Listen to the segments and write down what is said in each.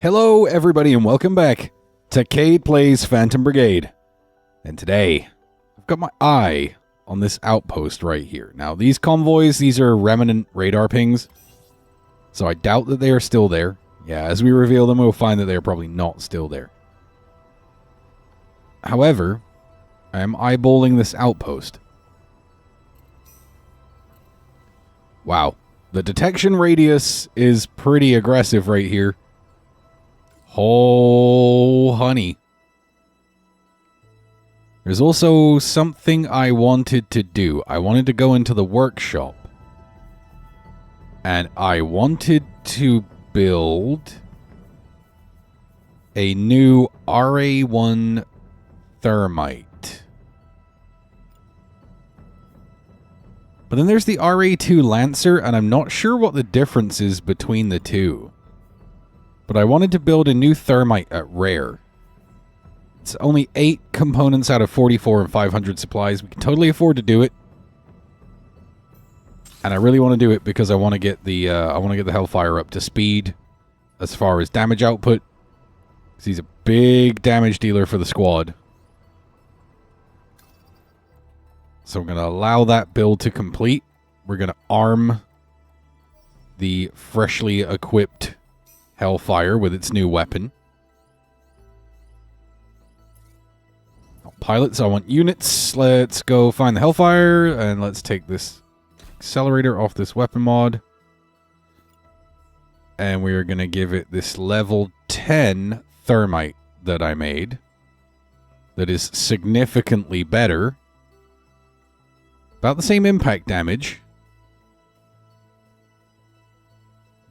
Hello, everybody, and welcome back to Cade Plays Phantom Brigade. And today, I've got my eye on this outpost right here. Now, these convoys, these are remnant radar pings, so I doubt that they are still there. Yeah, as we reveal them, we'll find that they are probably not still there. However, I am eyeballing this outpost. Wow, the detection radius is pretty aggressive right here. Oh, honey. There's also something I wanted to do. I wanted to go into the workshop. And I wanted to build a new RA1 thermite. But then there's the RA2 Lancer, and I'm not sure what the difference is between the two. But I wanted to build a new thermite at rare. It's only 8 components out of 44 and 500 supplies. We can totally afford to do it. And I really want to do it because I want to get the Hellfire up to speed as far as damage output. Because he's a big damage dealer for the squad. So I'm going to allow that build to complete. We're going to arm the freshly equipped Hellfire with its new weapon. Pilots, I want units. Let's go find the Hellfire, and let's take this accelerator off this weapon mod. And we're going to give it this level 10 thermite that I made. That is significantly better. About the same impact damage.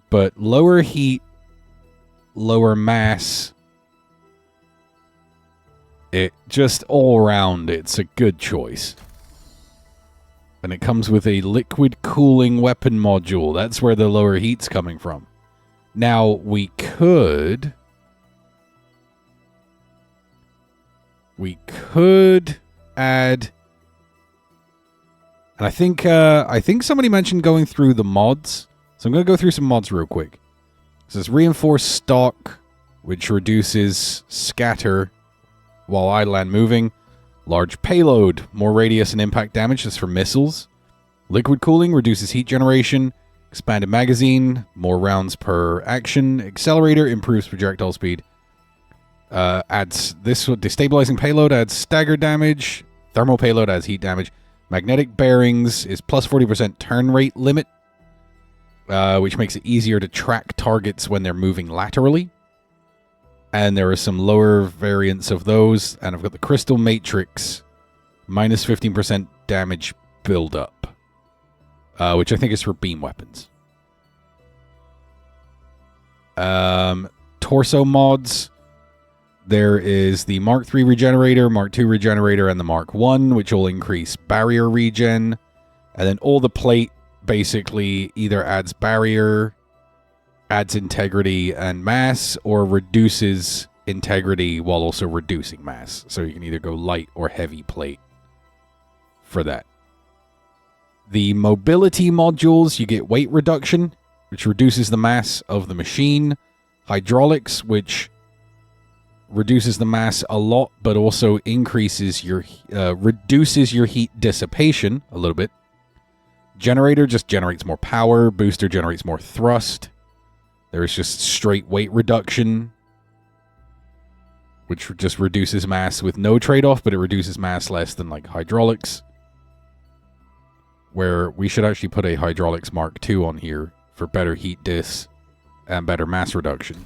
But lower heat, lower mass. It just all around, it's a good choice. And it comes with a liquid cooling weapon module. That's where the lower heat's coming from. Now, we could add, and I think somebody mentioned going through the mods. So I'm going to go through some mods real quick. This is reinforced stock, which reduces scatter while idle and moving. Large payload, more radius and impact damage. That's for missiles. Liquid cooling reduces heat generation. Expanded magazine, more rounds per action. Accelerator improves projectile speed. Adds this destabilizing payload, adds stagger damage. Thermal payload adds heat damage. Magnetic bearings is plus 40% turn rate limit, which makes it easier to track targets when they're moving laterally. And there are some lower variants of those. And I've got the Crystal Matrix, minus 15% damage buildup, which I think is for beam weapons. Torso mods. There is the Mark III Regenerator, Mark II Regenerator, and the Mark I, which will increase barrier regen. And then all the plate basically either adds barrier, adds integrity and mass, or reduces integrity while also reducing mass. So you can either go light or heavy plate for that. The mobility modules, you get weight reduction, which reduces the mass of the machine. Hydraulics, which reduces the mass a lot, but also increases your reduces your heat dissipation a little bit. Generator just generates more power. Booster generates more thrust. There is just straight weight reduction, which just reduces mass with no trade-off, but it reduces mass less than like hydraulics. Where we should actually put a hydraulics Mark II on here for better heat dis and better mass reduction.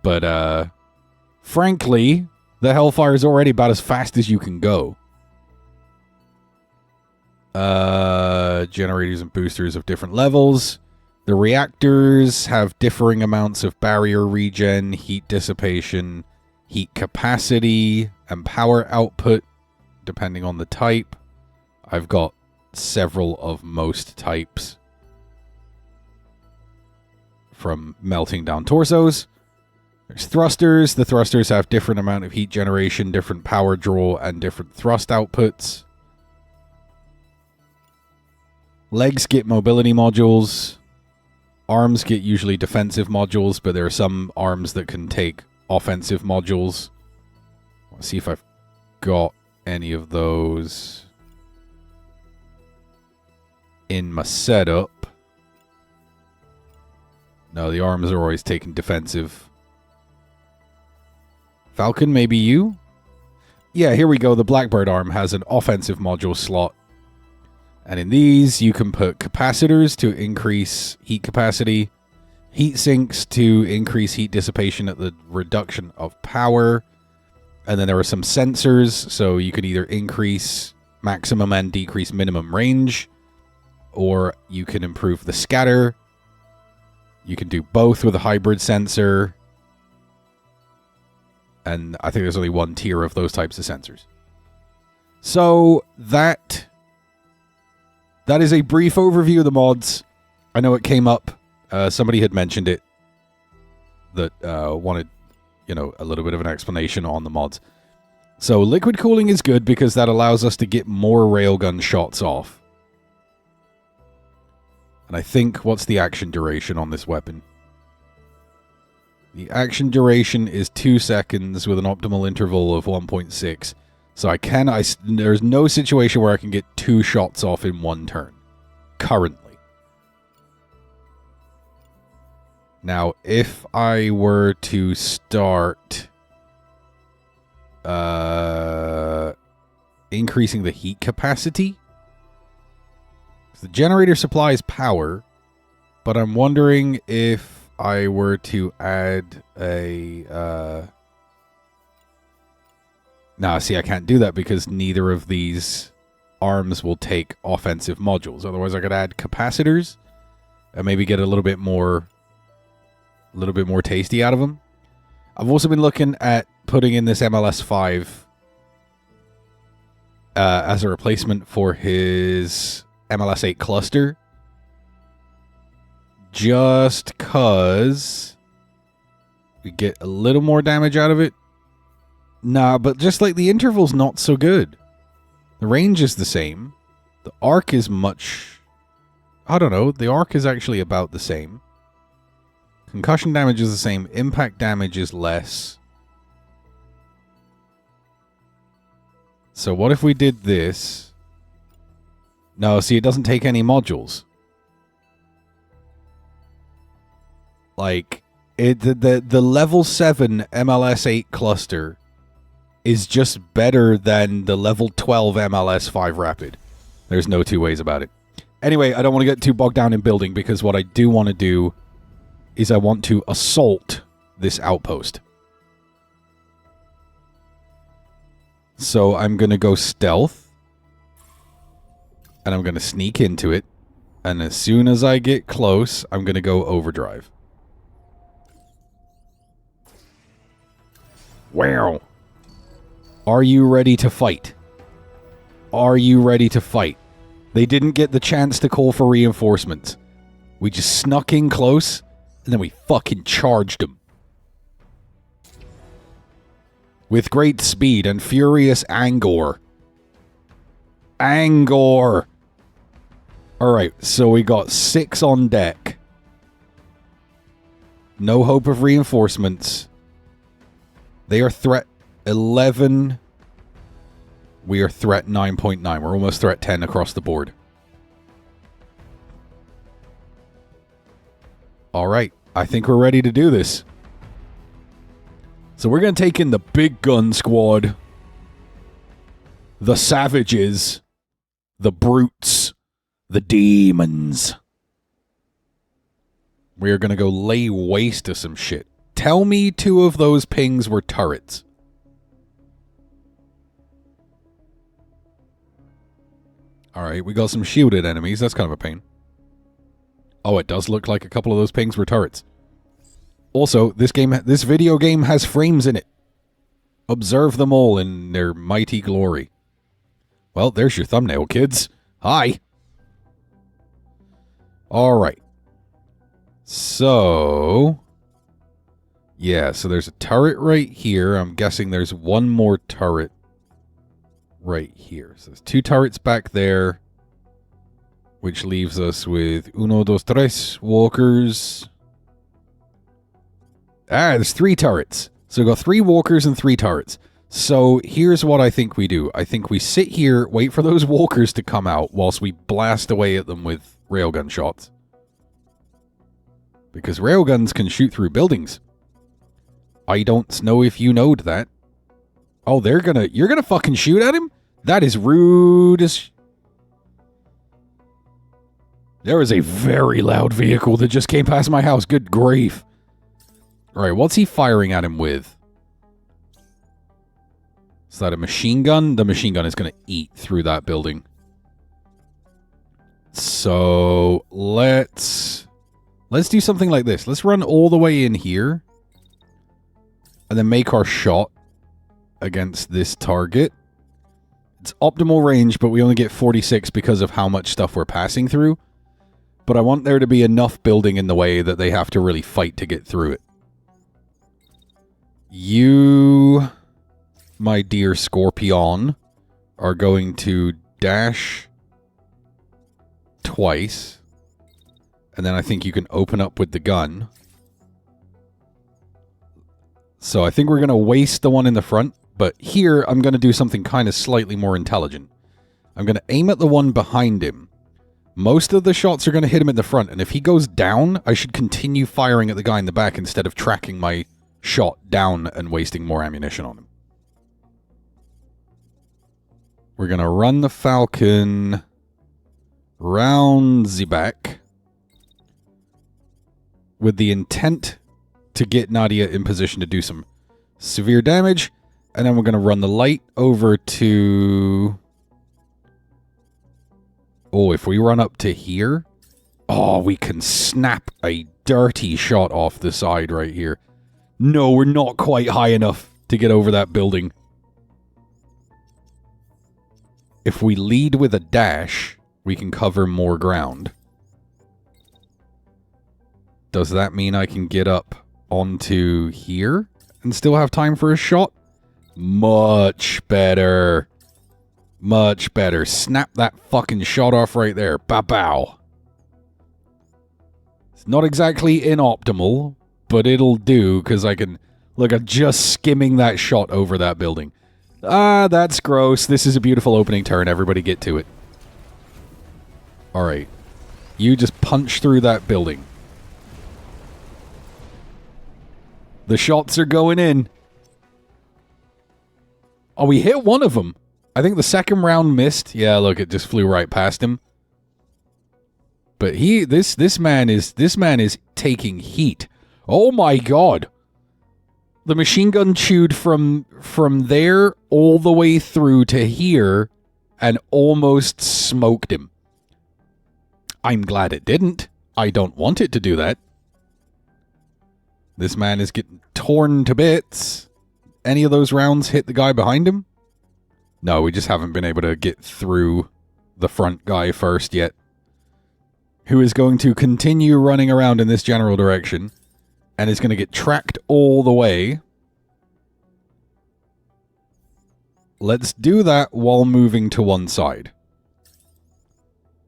But, frankly, the Hellfire is already about as fast as you can go. Generators and boosters of different levels. The reactors have differing amounts of barrier regen, heat dissipation, heat capacity, and power output, depending on the type. I've got several of most types, from melting down torsos. There's thrusters. The thrusters have different amount of heat generation, different power draw, and different thrust outputs. Legs get mobility modules. Arms get usually defensive modules, but there are some arms that can take offensive modules. Let's see if I've got any of those in my setup. No, the arms are always taking defensive. Falcon, maybe you? Yeah, here we go. The Blackbird arm has an offensive module slot. And in these, you can put capacitors to increase heat capacity, heat sinks to increase heat dissipation at the reduction of power, and then there are some sensors, so you can either increase maximum and decrease minimum range, or you can improve the scatter. You can do both with a hybrid sensor. And I think there's only one tier of those types of sensors. So that is a brief overview of the mods. I know it came up. Somebody had mentioned it that wanted, a little bit of an explanation on the mods. So liquid cooling is good because that allows us to get more railgun shots off. And I think, what's the action duration on this weapon? The action duration is 2 seconds with an optimal interval of 1.6. So there's no situation where I can get 2 shots off in one turn. Currently. Now, if I were to start increasing the heat capacity, the generator supplies power, but I'm wondering if I were to add a... Nah, see, I can't do that because neither of these arms will take offensive modules. Otherwise, I could add capacitors and maybe get a little bit more tasty out of them. I've also been looking at putting in this MLS5 as a replacement for his MLS8 cluster. Just cause we get a little more damage out of it. Nah, but just like the interval's not so good. The range is the same. The arc is much... I don't know. The arc is actually about the same. Concussion damage is the same. Impact damage is less. So what if we did this? No, see, it doesn't take any modules. Like, the level 7 MLS8 cluster is just better than the level 12 MLS5 Rapid. There's no two ways about it. Anyway, I don't want to get too bogged down in building because what I do want to do is I want to assault this outpost. So I'm going to go stealth. And I'm going to sneak into it. And as soon as I get close, I'm going to go overdrive. Wow. Are you ready to fight? Are you ready to fight? They didn't get the chance to call for reinforcements. We just snuck in close, and then we fucking charged them. With great speed and furious anger. Anger! Alright, so we got 6 on deck. No hope of reinforcements. They are threat 11. We are threat 9.9. We're almost threat 10 across the board. Alright, I think we're ready to do this. So we're going to take in the big gun squad. The savages. The brutes. The demons. We are going to go lay waste to some shit. Tell me 2 of those pings were turrets. Alright, we got some shielded enemies. That's kind of a pain. Oh, it does look like a couple of those pings were turrets. Also, this video game has frames in it. Observe them all in their mighty glory. Well, there's your thumbnail, kids. Hi. Alright. So... yeah, so there's a turret right here. I'm guessing there's one more turret right here. So there's 2 turrets back there. which leaves us with uno, dos, tres walkers. There's 3 turrets. So we've got 3 walkers and 3 turrets. So here's what I think we do. I think we sit here, wait for those walkers to come out whilst we blast away at them with railgun shots. Because railguns can shoot through buildings. I don't know if you knowed that. Oh, you're gonna fucking shoot at him? That is rude as... There is a very loud vehicle that just came past my house. Good grief. Alright, what's he firing at him with? Is that a machine gun? The machine gun is going to eat through that building. So, let's do something like this. Let's run all the way in here. And then make our shot against this target. It's optimal range, but we only get 46 because of how much stuff we're passing through. But I want there to be enough building in the way that they have to really fight to get through it. You, my dear Scorpion, are going to dash twice. And then I think you can open up with the gun. So I think we're going to waste the one in the front. But here, I'm going to do something kind of slightly more intelligent. I'm going to aim at the one behind him. Most of the shots are going to hit him in the front. And if he goes down, I should continue firing at the guy in the back instead of tracking my shot down and wasting more ammunition on him. We're going to run the Falcon round the back with the intent to get Nadia in position to do some severe damage. And then we're going to run the light over to... Oh, if we run up to here... Oh, we can snap a dirty shot off the side right here. No, we're not quite high enough to get over that building. If we lead with a dash, we can cover more ground. Does that mean I can get up onto here and still have time for a shot? Much better. Much better. Snap that fucking shot off right there. Ba-bow. It's not exactly inoptimal, but it'll do, because I can... Look, I'm just skimming that shot over that building. Ah, that's gross. This is a beautiful opening turn. Everybody get to it. Alright. You just punch through that building. The shots are going in. Oh, we hit one of them. I think the second round missed. Yeah, look, it just flew right past him. But this man is taking heat. Oh my god. The machine gun chewed from there all the way through to here and almost smoked him. I'm glad it didn't. I don't want it to do that. This man is getting torn to bits. Any of those rounds hit the guy behind him? No, we just haven't been able to get through the front guy first yet. Who is going to continue running around in this general direction and is going to get tracked all the way. Let's do that while moving to one side.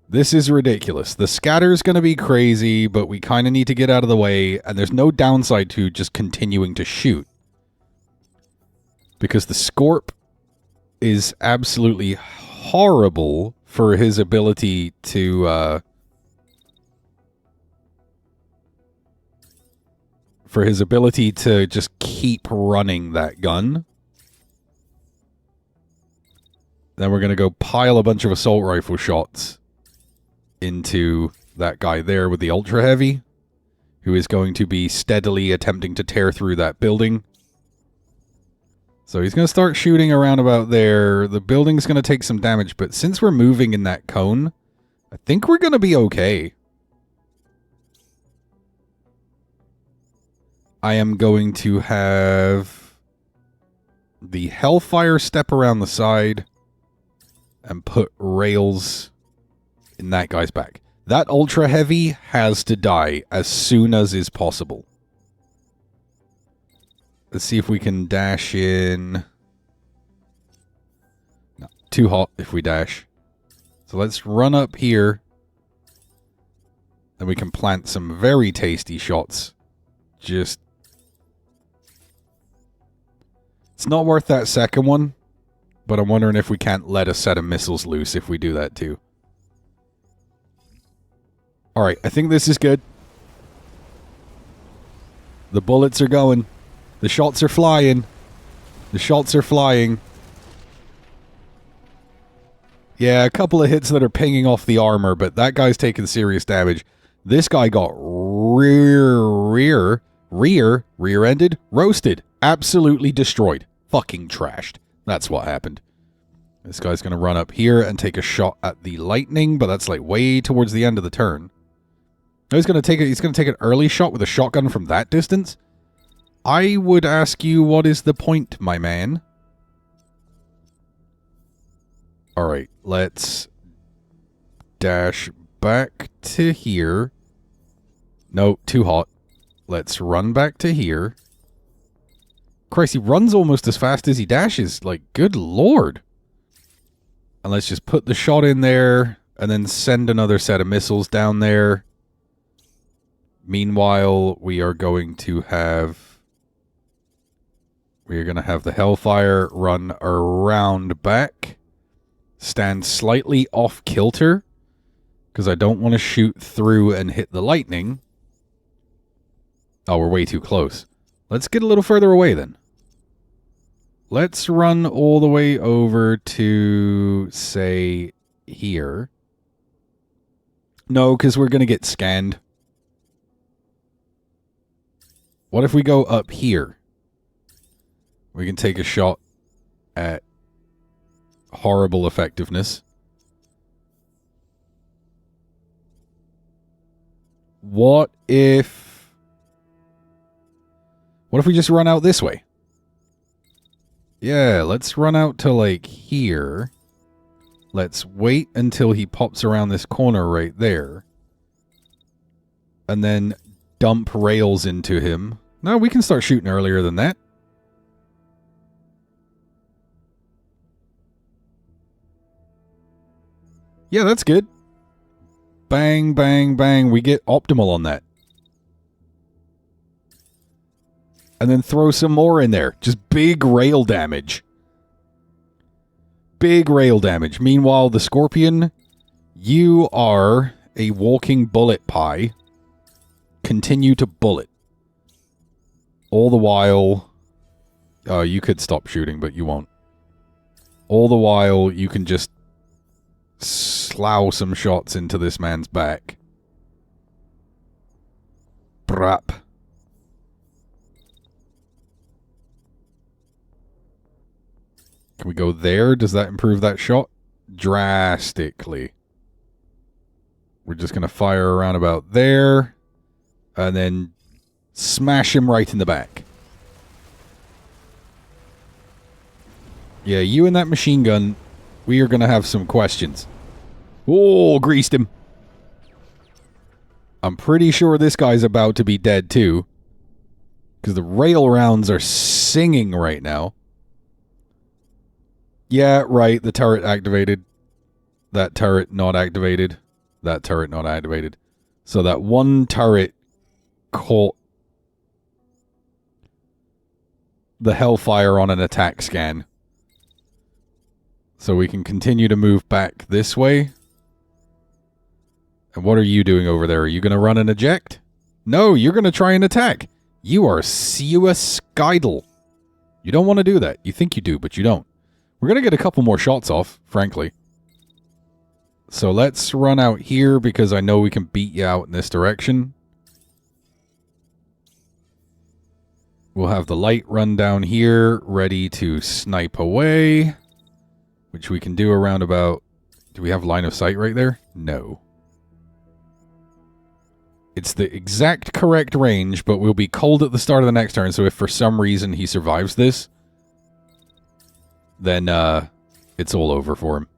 This is ridiculous. The scatter's going to be crazy, but we kind of need to get out of the way, and there's no downside to just continuing to shoot. Because the Scorp is absolutely horrible for his ability to, just keep running that gun. Then we're going to go pile a bunch of assault rifle shots into that guy there with the ultra heavy, who is going to be steadily attempting to tear through that building. So he's going to start shooting around about there. The building's going to take some damage, but since we're moving in that cone, I think we're going to be okay. I am going to have the Hellfire step around the side and put rails in that guy's back. That ultra heavy has to die as soon as is possible. Let's see if we can dash in. No, too hot if we dash. So let's run up here Then we can plant some very tasty shots. Just... It's not worth that second one, but I'm wondering if we can't let a set of missiles loose if we do that too. Alright, I think this is good. The bullets are going. The shots are flying. The shots are flying. Yeah, a couple of hits that are pinging off the armor, but that guy's taking serious damage. This guy got rear-ended, roasted, absolutely destroyed. Fucking trashed. That's what happened. This guy's going to run up here and take a shot at the lightning, but that's like way towards the end of the turn. He's going to take an early shot with a shotgun from that distance. I would ask you, what is the point, my man? Alright, let's dash back to here. No, too hot. Let's run back to here. Christ, he runs almost as fast as he dashes. Like, good lord. And let's just put the shot in there and then send another set of missiles down there. Meanwhile, we are going to have the Hellfire run around back. Stand slightly off kilter, because I don't want to shoot through and hit the lightning. Oh, we're way too close. Let's get a little further away then. Let's run all the way over to, say, here. No, because we're going to get scanned. What if we go up here? We can take a shot at horrible effectiveness. What if we just run out this way? Yeah, let's run out to like here. Let's wait until he pops around this corner right there. And then dump rails into him. No, we can start shooting earlier than that. Yeah, that's good. Bang, bang, bang. We get optimal on that. And then throw some more in there. Just big rail damage. Big rail damage. Meanwhile, the Scorpion, you are a walking bullet pie. Continue to bullet. All the while... you could stop shooting, but you won't. All the while, you can just slough some shots into this man's back. Brap. Can we go there? Does that improve that shot? Drastically. We're just going to fire around about there. And then smash him right in the back. Yeah, you and that machine gun... We are going to have some questions. Oh, greased him. I'm pretty sure this guy's about to be dead too. Because the rail rounds are singing right now. Yeah, right. The turret activated. That turret not activated. That turret not activated. So that one turret caught the Hellfire on an attack scan. So we can continue to move back this way. And what are you doing over there? Are you going to run and eject? No, you're going to try and attack. You are suicidal. You don't want to do that. You think you do, but you don't. We're going to get a couple more shots off, frankly. So let's run out here because I know we can beat you out in this direction. We'll have the light run down here, ready to snipe away. Which we can do around about... Do we have line of sight right there? No. It's the exact correct range, but we'll be cold at the start of the next turn, so if for some reason he survives this, then it's all over for him.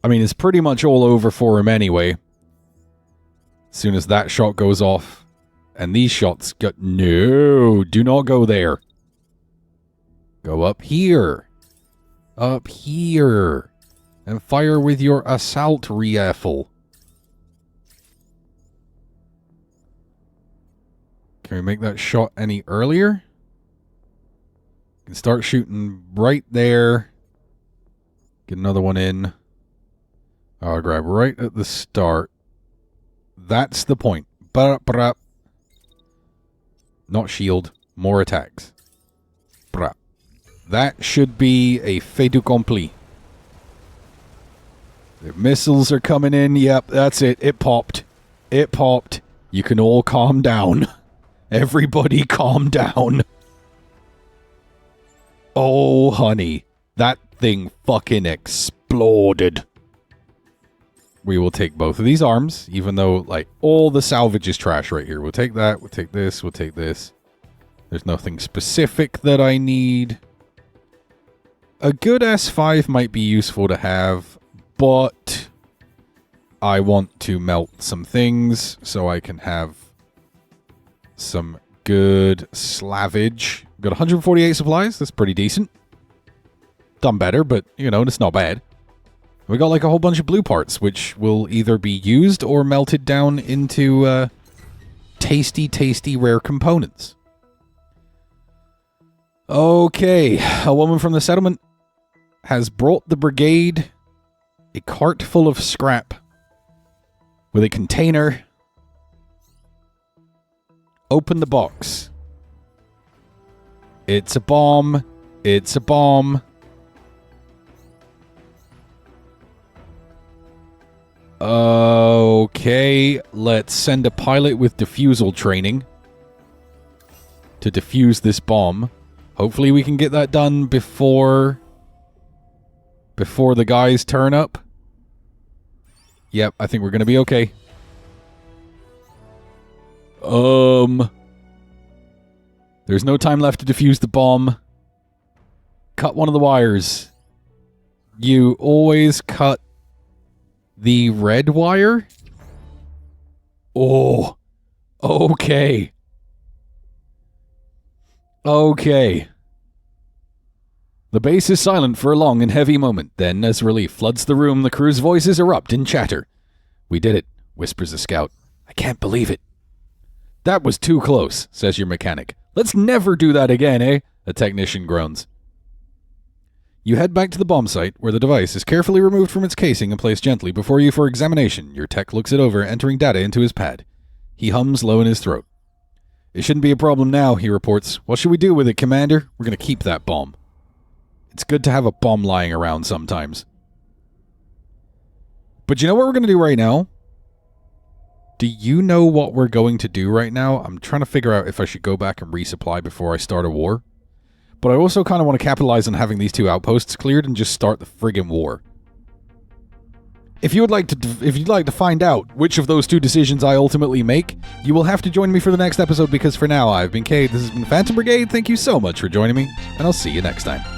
I mean, it's pretty much all over for him anyway. As soon as that shot goes off, and these shots go... No, do not go there. Go up here. Up here. And fire with your assault rifle. Can we make that shot any earlier? Can start shooting right there. Get another one in. I'll grab right at the start. That's the point. Not shield. More attacks. That should be a fait accompli. The missiles are coming in. Yep, that's it. It popped. It popped. You can all calm down. Everybody calm down. Oh, honey. That thing fucking exploded. We will take both of these arms, even though, like, all the salvage is trash right here. We'll take that. We'll take this. We'll take this. There's nothing specific that I need. A good S5 might be useful to have, but I want to melt some things so I can have some good slavage. Got 148 supplies. That's pretty decent. Done better, but, you know, it's not bad. We got like a whole bunch of blue parts, which will either be used or melted down into tasty, tasty rare components. Okay, a woman from the settlement has brought the brigade a cart full of scrap with a container. Open the box. It's a bomb. It's a bomb. Okay, let's send a pilot with defusal training to defuse this bomb. Hopefully we can get that done before the guys turn up. Yep, I think we're going to be okay. There's no time left to defuse the bomb. Cut one of the wires. You always cut the red wire? Oh. Okay. Okay. The base is silent for a long and heavy moment. Then, as relief floods the room, the crew's voices erupt in chatter. "We did it," whispers a scout. "I can't believe it." "That was too close," says your mechanic. "Let's never do that again, eh?" A technician groans. You head back to the bomb site, where the device is carefully removed from its casing and placed gently before you for examination. Your tech looks it over, entering data into his pad. He hums low in his throat. "It shouldn't be a problem now," he reports. "What should we do with it, Commander? We're going to keep that bomb. It's good to have a bomb lying around sometimes." But you know what we're going to do right now? Do you know what we're going to do right now? I'm trying to figure out if I should go back and resupply before I start a war. But I also kind of want to capitalize on having these two outposts cleared and just start the friggin' war. If you'd like to find out which of those two decisions I ultimately make, you will have to join me for the next episode, because for now I've been Cade. This has been Phantom Brigade. Thank you so much for joining me, and I'll see you next time.